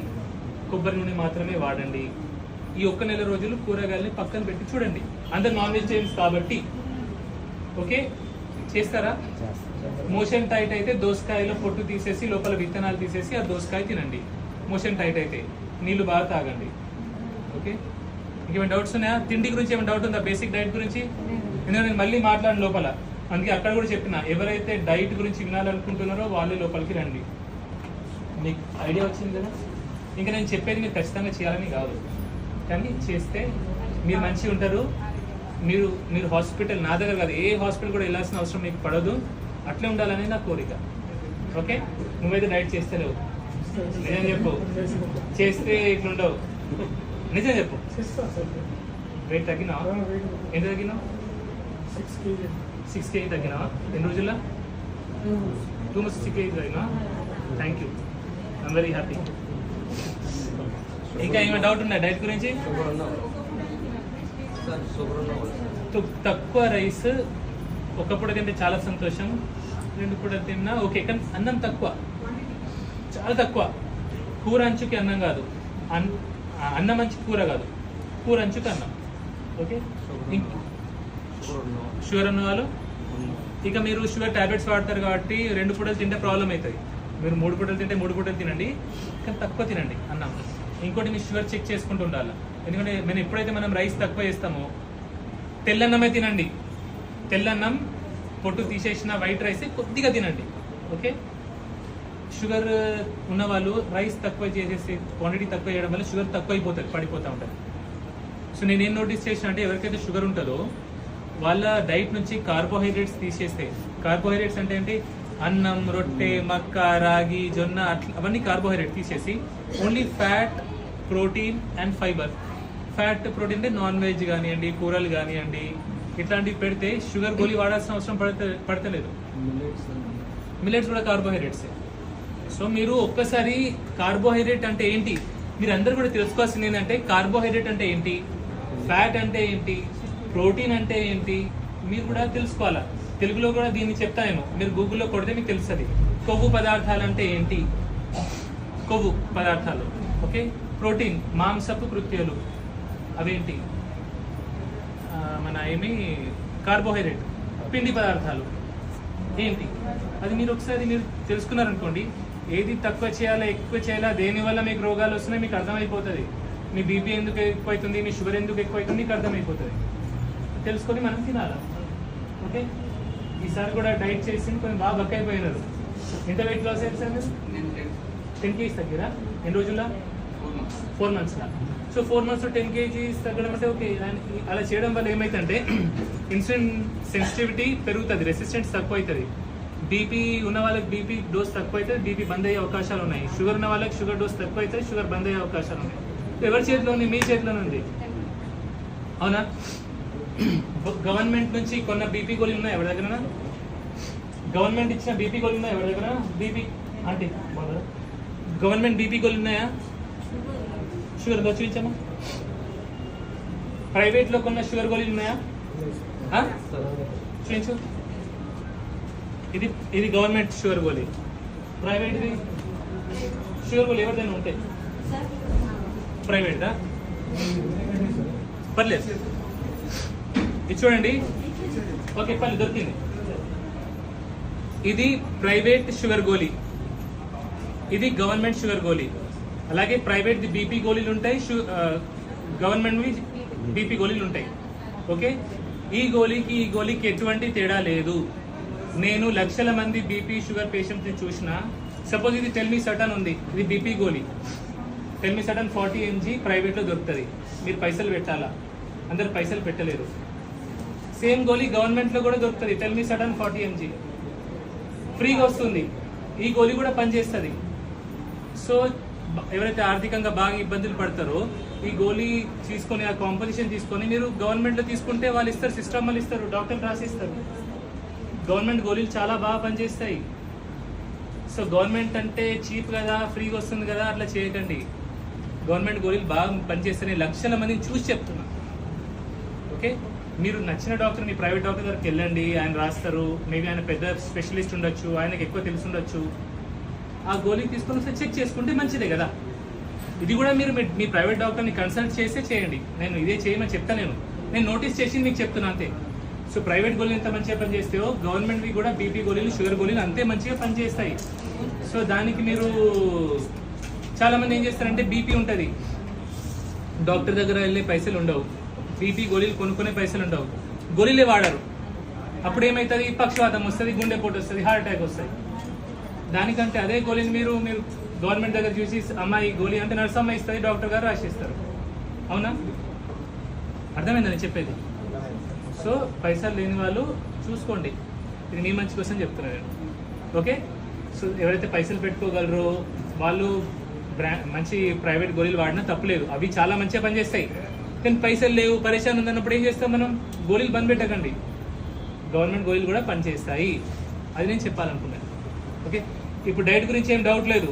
కొబ్బరి నూనె మాత్రమే వాడండి. ఈ 1 నెల రోజులు కూరగాయలని పక్కన పెట్టి చూడండి. అందరు నాన్ వెజిటేరియన్స్ కాబట్టి ఓకే చేస్తారా? మోషన్ టైట్ అయితే దోసకాయలో పొట్టు తీసేసి లోపల విత్తనాలు తీసేసి ఆ దోసకాయ తినండి. మోషన్ టైట్ అయితే నీళ్లు బాగా తాగండి. ఓకే, ఇంకేమైనా డౌట్స్ ఉన్నాయా? తిండి గురించి ఏమైనా డౌట్ ఉందా? బేసిక్ డైట్ గురించి ఎందుకంటే నేను మళ్ళీ మాట్లాడిన లోపల, అందుకే అక్కడ కూడా చెప్పిన, ఎవరైతే డైట్ గురించి వినాలనుకుంటున్నారో వాళ్ళు లోపలికి రండి. మీకు ఐడియా వచ్చింది కదా? ఇంకా నేను చెప్పేది మీరు ఖచ్చితంగా చేయాలని కాదు, కానీ చేస్తే మీరు మంచిగా ఉంటారు. మీరు హాస్పిటల్, నా దగ్గర కాదు, ఏ హాస్పిటల్ కూడా వెళ్ళాల్సిన అవసరం మీకు పడదు. అట్లే ఉండాలని నా కోరిక. ఓకే, నువ్వైతే డైట్ చేస్తలేవు, నిజం చెప్పు. చేస్తే ఇట్లుండవు, నిజం చెప్పు. వెయిట్ తగ్గినావా? ఎంత తగ్గినావు? 6 kg తగ్గినావా? ఎన్ని రోజుల్లో? 2 months 6 kg తగ్గినా? Thank you, I'm very happy. ఇంకా ఏమైనా డౌట్ ఉందా డైట్ గురించి? తక్కువ రైస్, 1 పూట తింటే చాలా సంతోషం, 2 పూటలు తిన్నా ఓకే. కానీ అన్నం తక్కువ, చాలా తక్కువ. కూర అంచుకి అన్నం కాదు, అన్నం అంచుకి కూర కాదు, కూర అంచుకి అన్నం. ఓకే, షుగర్ ఉన్న వాళ్ళు ఇక మీరు షుగర్ టాబ్లెట్స్ వాడతారు కాబట్టి 2 పూటలు తింటే ప్రాబ్లం అవుతుంది. మీరు 3 పూటలు తింటే 3 పూటలు తినండి, కానీ తక్కువ తినండి అన్నం. ఇంకోటి మీ షుగర్ చెక్ చేసుకుంటూ ఉండాలి. ఎందుకంటే ఎప్పుడైతే మనం రైస్ తక్కువ వేస్తామో తెల్లన్నమే తినండి. తెల్లన్నం పొట్టు తీసేసిన వైట్ రైస్ కొద్దిగా తినండి. ఓకే, షుగర్ ఉన్న వాళ్ళు రైస్ తక్కువ చేసేసి క్వాంటిటీ తక్కువ చేయడం వల్ల షుగర్ తక్కువ అయిపోతుంది, పడిపోతూ ఉంటుంది. సో నేనేం నోటీస్ చేసిన అంటే ఎవరికైతే షుగర్ ఉంటుందో వాళ్ళ డైట్ నుంచి కార్బోహైడ్రేట్స్ తీసేస్తే, కార్బోహైడ్రేట్స్ అంటే ఏంటి? అన్నం, రొట్టె, మక్క, రాగి, జొన్న, అట్లా అవన్నీ కార్బోహైడ్రేట్ తీసేసి only fat, protein and fibre. Fat, protein అంటే నాన్ వెజ్ కానివ్వండి, కూరలు కానివ్వండి, ఇట్లాంటివి పెడితే షుగర్ గోళీ వాడాల్సిన అవసరం పడతలేదు. మిల్లెట్స్ కూడా కార్బోహైడ్రేట్సే. సో మీరు ఒక్కసారి కార్బోహైడ్రేట్ అంటే ఏంటి మీరు అందరూ కూడా తెలుసుకోవాల్సింది ఏంటంటే, కార్బోహైడ్రేట్ అంటే ఏంటి, ఫ్యాట్ అంటే ఏంటి, ప్రోటీన్ అంటే ఏంటి మీరు కూడా తెలుసుకోవాలా. తెలుగులో కూడా దీన్ని చెప్తాను, మీరు గూగుల్లో కొడితే మీకు తెలుస్తుంది. కొవ్వు పదార్థాలు అంటే ఏంటి, కొవ్వు పదార్థాలు. ఓకే, ప్రోటీన్ మాంసపు కృత్యాలు అవేంటి, మన కార్బోహైడ్రేట్ పిండి పదార్థాలు ఏంటి, అది మీరు ఒకసారి మీరు తెలుసుకున్నారనుకోండి, ఏది తక్కువ చేయాలా ఎక్కువ చేయాలా, దేనివల్ల మీకు రోగాలు వస్తున్నాయి మీకు అర్థమైపోతుంది. మీ బీపీ ఎందుకు ఎక్కువైతుంది, మీ షుగర్ ఎందుకు ఎక్కువైతుంది మీకు అర్థమైపోతుంది. తెలుసుకొని మనం తినాలా. ఓకే, ఈసారి కూడా డైట్ చేసి కొంచెం బాగా బక్కైపోయినారు. ఎంత వెయిట్ లాస్ అయ్యారు సార్ మీరు? 10 kgs తగ్గిరా? ఎన్ని రోజుల్లో? 4 months. సో 4 months 10 kgs తగ్గడం అంటే ఓకే. అలా చేయడం వల్ల ఏమైతుందంటే ఇన్సులిన్ సెన్సిటివిటీ పెరుగుతుంది, రెసిస్టెన్స్ తక్కువ అవుతుంది. బీపీ ఉన్న వాళ్ళకి బీపీ డోస్ తక్కువ అవుతుంది, బీపీ బంద్ అయ్యే అవకాశాలు ఉన్నాయి. షుగర్ ఉన్న వాళ్ళకి షుగర్ డోస్ తక్కువ అవుతుంది, షుగర్ బంద్ అయ్యే అవకాశాలు ఉన్నాయి. ఎవరి చేతిలో ఉంది? మీ చేతిలోనే ఉంది, అవునా? గవర్నమెంట్ నుంచి కొన్న బీపీ గోళీలు ఉన్నాయి ఎవరి దగ్గర? గవర్నమెంట్ ఇచ్చిన బీపీ గోళీలు ఉన్నాయి ఎవరి దగ్గర? బీపీ అంటే గవర్నమెంట్ బీపీ గోళీలు ఉన్నాయా? షుగర్ చూపించామా? ప్రైవేట్లో కొన్న షుగర్ గోళీలు ఉన్నాయా? చూపించు. ఇది గవర్నమెంట్ షుగర్ గోళీ, ప్రైవేట్ది షుగర్ గోళీ ఎవరిదైనా ఉంటే ప్రైవేట్దా? పర్లేదు. ఇది చూడండి. ఓకే పని దొరికింది. ఇది ప్రైవేట్ షుగర్ గోళీ, ఇది గవర్నమెంట్ షుగర్ గోళీ. అలాగే ప్రైవేట్ బీపీ గోళీలు ఉంటాయి, గవర్నమెంట్ బీపీ గోళీలు ఉంటాయి. ఓకే, ఈ గోళీకి ఎటువంటి తేడా లేదు. నేను లక్షల మంది బీపీ షుగర్ పేషెంట్స్ ని చూసిన. సపోజ్ ఇది టెల్మిసర్టన్ ఉంది, ఇది బీపీ గోళీ. టెల్మిసర్టన్ 40 mg ప్రైవేట్ లో దొరుకుతుంది. మీరు పైసలు పెట్టాలా, అందరు పైసలు పెట్టలేరు. సేమ్ గోళీ గవర్నమెంట్ లో కూడా దొరుకుతుంది. టెల్మిసర్టన్ 40 mg ఫ్రీగా వస్తుంది. ఈ గోళీ కూడా పనిచేస్తుంది. సో ఎవరైతే ఆర్థికంగా బాగా ఇబ్బందులు పడతారో ఈ గోళీ తీసుకొని, ఆ కాంపోజిషన్ తీసుకొని మీరు గవర్నమెంట్ లో తీసుకుంటే వాళ్ళు ఇస్తారు, సిస్టమ్ వాళ్ళు ఇస్తారు, డాక్టర్లు రాసిస్తారు. గవర్నమెంట్ గోళీలు చాలా బాగా పనిచేస్తాయి. సో గవర్నమెంట్ అంటే చీప్ కదా, ఫ్రీగా వస్తుంది కదా, అట్లా చేయకండి. గవర్నమెంట్ గోళీలు బాగా పనిచేస్తాయి. లక్షల మందిని చూసి చెప్తున్నా. ఓకే, మీరు నచ్చిన డాక్టర్, మీ ప్రైవేట్ డాక్టర్ దగ్గరికి వెళ్ళండి, ఆయన రాస్తారు. మేబీ ఆయన పెద్ద స్పెషలిస్ట్ ఉండొచ్చు, ఆయనకి ఎక్కువ తెలిసి ఉండొచ్చు. ఆ గోళీ తీసుకొని ఒకసారి చెక్ చేసుకుంటే మంచిదే కదా. ఇది కూడా మీరు మీ ప్రైవేట్ డాక్టర్ని కన్సల్ట్ చేస్తే చేయండి. నేను ఇదే చేయమని చెప్తాను. నేను నోటీస్ చేసి మీకు చెప్తున్నా అంతే. సో ప్రైవేట్ గోళీలు ఎంత మంచిగా పనిచేస్తాయో గవర్నమెంట్వి కూడా బీపీ గోళీలు, షుగర్ గోళీలు అంతే మంచిగా పనిచేస్తాయి. సో దానికి మీరు చాలామంది ఏం చేస్తారంటే బీపీ ఉంటుంది, డాక్టర్ దగ్గర వెళ్ళే పైసలు ఉండవు, బీపీ గోళీలు కొనుక్కునే పైసలు ఉండవు, గోళీలే వాడరు. అప్పుడు ఏమవుతుంది, పక్షవాతం వస్తుంది, గుండెపోటు వస్తుంది, హార్ట్ అటాక్ వస్తుంది. దానికంటే అదే గోళీని మీరు గవర్నమెంట్ దగ్గర చూసి అమ్మాయి గోళీ అంటే నర్సమ్మ ఇస్తుంది, డాక్టర్ గారు రాసిస్తారు. అవునా? అర్థమైందని చెప్పేది. సో పైసలు లేని వాళ్ళు చూసుకోండి, ఇది మీ మంచి కోసం చెప్తున్నాను నేను. ఓకే, సో ఎవరైతే పైసలు పెట్టుకోగలరో వాళ్ళు మంచి ప్రైవేట్ గోళీలు వాడినా తప్పులేదు, అవి చాలా మంచిగా పనిచేస్తాయి. కానీ పైసలు లేవు, పరేషాన్ ఉందన్నప్పుడు ఏం చేస్తాం మనం, గోళీలు బంద్ పెట్టకండి. గవర్నమెంట్ గోళీలు కూడా పనిచేస్తాయి, అది నేను చెప్పాలనుకున్నాను. ఓకే, ఇప్పుడు డైట్ గురించి ఏం డౌట్ లేదు.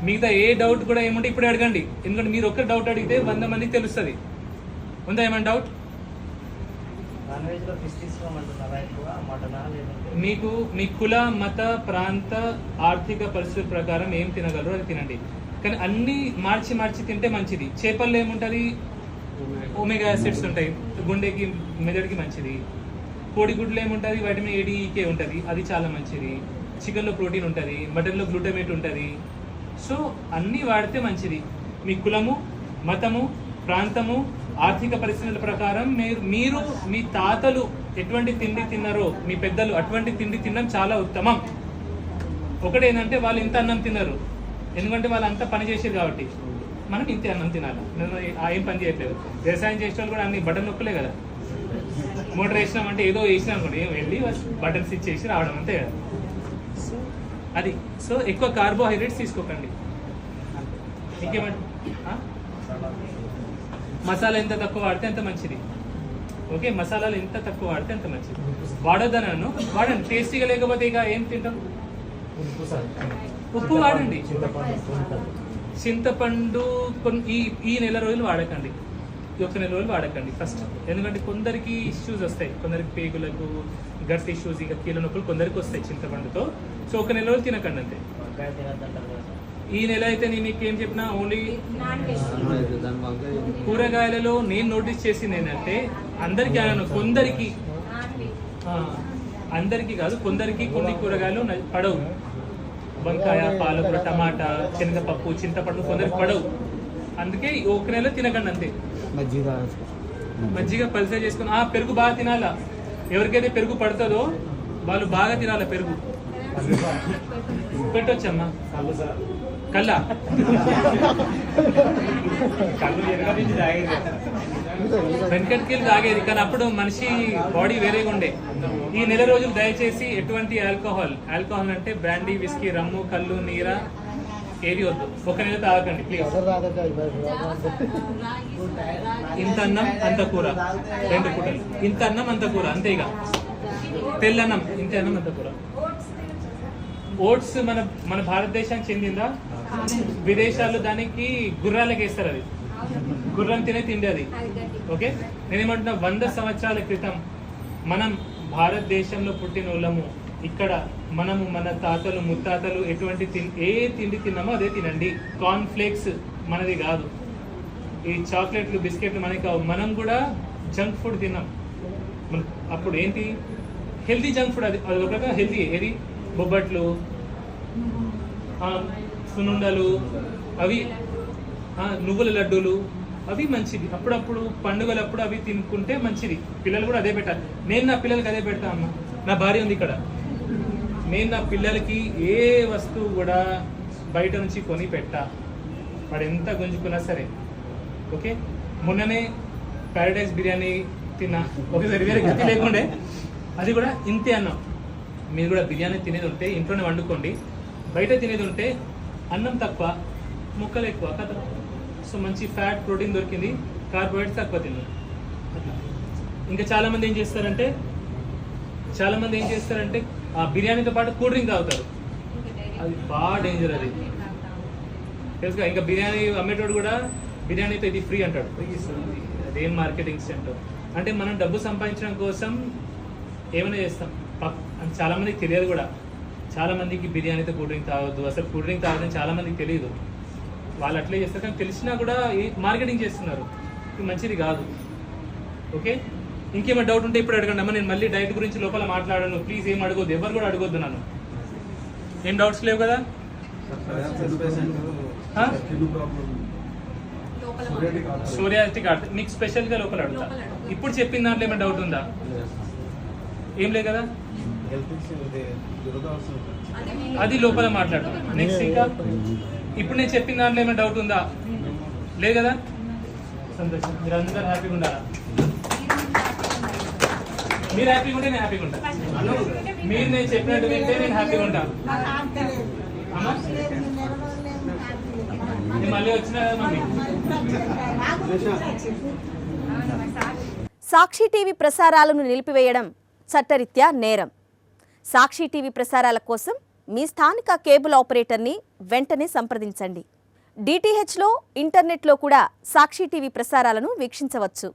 మిగతా ఏ డౌట్ కూడా ఏముంటే ఇప్పుడే అడగండి. ఎందుకంటే మీరు ఒక్క డౌట్ అడిగితే 100 మందికి తెలుస్తుంది. ఉందా ఏమైనా డౌట్? మీకు మీ కుల, మత, ప్రాంత, ఆర్థిక పరిస్థితుల ప్రకారం ఏం తినగలరో అది తినండి. కానీ అన్ని మార్చి తింటే మంచిది. చేపల్లో ఏముంటుంది, ఒమేగా యాసిడ్స్ ఉంటాయి, గుండెకి మెదడుకి మంచిది. కోడిగుడ్లు ఏముంటుంది, వైటమిన్ ADK ఉంటుంది, అది చాలా మంచిది. చికెన్లో ప్రోటీన్ ఉంటుంది, మటన్లో గ్లూటమేట్ ఉంటుంది. సో అన్నీ వాడితే మంచిది. మీ కులము, మతము, ప్రాంతము, ఆర్థిక పరిస్థితుల ప్రకారం మీరు మీ తాతలు ఎటువంటి తిండి తిన్నారో, మీ పెద్దలు అటువంటి తిండి తినడం చాలా ఉత్తమం. ఒకటేంటంటే వాళ్ళు ఇంత అన్నం తిన్నారు, ఎందుకంటే వాళ్ళు అంతా పని చేసేది కాబట్టి. మనం ఇంతే అన్నం తినాలి. నేను ఏం పని చేయట్లేదు. వ్యవసాయం చేసే వాళ్ళు కూడా అన్ని బటన్ నొక్కలే కదా. మోటార్ వేసినామంటే ఏదో వేసినా అనుకోండి, ఏం వెళ్ళి బటన్స్ ఇచ్చేసి రావడం అంతే కదా. అది. సో ఎక్కువ కార్బోహైడ్రేట్స్ తీసుకోకండి. ఇంకేమంటే మసాలా ఎంత తక్కువ వాడితే అంత మంచిది. ఓకే, మసాలాలు ఎంత తక్కువ వాడితే అంత మంచిది. వాడొద్దనను, వాడండి. టేస్టీగా లేకపోతే ఇక ఏం తింటాం. ఉప్పు వాడండి. చింతపండు ఈ నెల రోజులు వాడకండి, ఈ 1 నెల రోజులు వాడకండి ఫస్ట్. ఎందుకంటే కొందరికి ఇష్యూస్ వస్తాయి, కొందరికి పేగులకు గట్ ఇష్యూస్, ఇక కీళ్ళ నొప్పులు కొందరికి వస్తాయి చింతపండుతో. సో 1 నెల రోజులు తినకండి అంతే. ఈ నెల అయితే నేను మీకు ఏం చెప్పినా, ఓన్లీ కూరగాయలలో నేను నోటీస్ చేసింది ఏంటంటే, అందరికీ అనను, కొందరికి, అందరికీ కాదు, కొందరికి కొన్ని కూరగాయలు పడవు. వంకాయ, పాలకూర, టమాటా, శనగపప్పు, చింతపండు కొందరికి పడవు. అందుకే 1 నెల తినకండి అంతే. మజ్జిగ పల్సే చేసుకుని పెరుగు బాగా తినాలా. ఎవరికైతే పెరుగు పడుతుందో వాళ్ళు బాగా తినాలా పెరుగు. పెట్టొచ్చమ్మా. కళ్ళ వెనకటికి తాగేది, కానీ అప్పుడు మనిషి బాడీ వేరేగా ఉండే. ఈ నెల రోజులు దయచేసి ఎటువంటి ఆల్కహాల్ అంటే బ్రాండీ, విస్కీ, రమ్ము, కళ్ళు, నీర ఏది వద్దు. 1 నెల తాగకండి ప్లీజ్. ఇంత అన్నం అంత కూర, 2 పూటలు. ఇంత అన్నం అంత కూర అంతే. ఇక తెల్లన్నం, ఇంత అన్నం అంత కూర. ఓట్స్ మన భారతదేశానికి చెందిందా? విదేశాల్లో దానికి గుర్రాలకు వేస్తారు, అది గుర్రం తినే తిండి అది. ఓకే, నేనేమంటున్నా, 100 సంవత్సరాల క్రితం మనం భారతదేశంలో పుట్టిన వాళ్ళము. ఇక్కడ మనము మన తాతలు ముత్తాతలు ఏ తిండి తిన్నామో అదే తినండి. కార్న్ ఫ్లేక్స్ మనది కాదు, ఈ చాక్లెట్లు బిస్కెట్లు మనకి కావు. మనం కూడా జంక్ ఫుడ్ తిన్నాం. అప్పుడు ఏంటి హెల్తీ జంక్ ఫుడ్, అది ఒక రకంగా హెల్తీ. ఏది బొబ్బట్లు, సునుండలు, అవి నువ్వుల లడ్డూలు, అవి మంచిది. అప్పుడప్పుడు పండుగలప్పుడు అవి తినుకుంటే మంచిది. పిల్లలు కూడా అదే పెట్టాలి. నేను నా పిల్లలకి అదే పెడతా అమ్మ. నా భార్య ఉంది ఇక్కడ. నేను నా పిల్లలకి ఏ వస్తువు కూడా బయట నుంచి కొని పెట్టా, వాడు ఎంత గుంజుకున్నా సరే. ఓకే, మొన్ననే ప్యారడైజ్ బిర్యానీ తిన్నా, ఒకసారి వేరే గతి లేకుండే, అది కూడా ఇంతే అన్నం. మీరు కూడా బిర్యానీ తినేది ఉంటే ఇంట్లోనే వండుకోండి, బయట తినేది ఉంటే అన్నం తక్కువ ముక్కలు ఎక్కువ కదా. సో మంచి ఫ్యాట్ ప్రోటీన్ దొరికింది, కార్బోహైడ్రేట్స్ తక్కువ తిన్నాం అట్లా. ఇంకా చాలామంది ఏం చేస్తారంటే ఆ బిర్యానీతో పాటు కూల్ డ్రింక్ తాగుతారు. అది బాగా డేంజర్, అది తెలుసుగా. ఇంకా బిర్యానీ అమ్మేటోడు కూడా బిర్యానీతో ఇది ఫ్రీ అంటాడు. అదేం మార్కెటింగ్ స్టంట్ అంటే మనం డబ్బు సంపాదించడం కోసం ఏమైనా చేస్తాం. చాలా మందికి తెలియదు కూడా. చాలా మందికి బిర్యానీతో కూల్ డ్రింక్ తాగొద్దు, అసలు కూల్ డ్రింక్ తాగదని చాలా మందికి తెలియదు. వాళ్ళు అట్లే చేస్తారు, కానీ తెలిసినా కూడా మార్కెటింగ్ చేస్తున్నారు. ఇది మంచిది కాదు. ఓకే, ఇంకేమైనా డౌట్ ఉంటే ఇప్పుడు అడగండి అమ్మ. నేను మళ్ళీ డైట్ గురించి లోపల మాట్లాడాను, ప్లీజ్ ఏం అడగొద్దు, ఎవరు కూడా అడగొద్దు నన్ను. ఏం డౌట్స్ లేవు కదా? సోరియాటిక్ ఆర్ట్ మీకు స్పెషల్గా లోపల అడుగుతా. ఇప్పుడు చెప్పిన దాంట్లో ఏమైనా డౌట్ ఉందా? ఏం లేదు కదా, అది లోపల మాట్లాడతాం. నెక్స్ట్ ఇంకా ఇప్పుడు నేను చెప్పిన దాంట్లో ఏమైనా డౌట్ ఉందా? లేదు కదా, సంతోషం. మీరు అందరూ హ్యాపీగా ఉండాలా? మీరు హ్యాపీగా ఉంటే నేను హ్యాపీగా ఉంటా. మీరు నేను చెప్పినట్టు వింటే నేను హ్యాపీగా ఉంటా. మళ్ళీ వచ్చిన మమ్మీ. సాక్షి టీవీ ప్రసారాలను నిలిపివేయడం చట్టరీత్యా నేరం. సాక్షి టీవీ ప్రసారాల కోసం మీ స్థానిక కేబుల్ ఆపరేటర్ని వెంటనే సంప్రదించండి. డిటిహెచ్లో, ఇంటర్నెట్లో కూడా సాక్షి టీవీ ప్రసారాలను వీక్షించవచ్చు.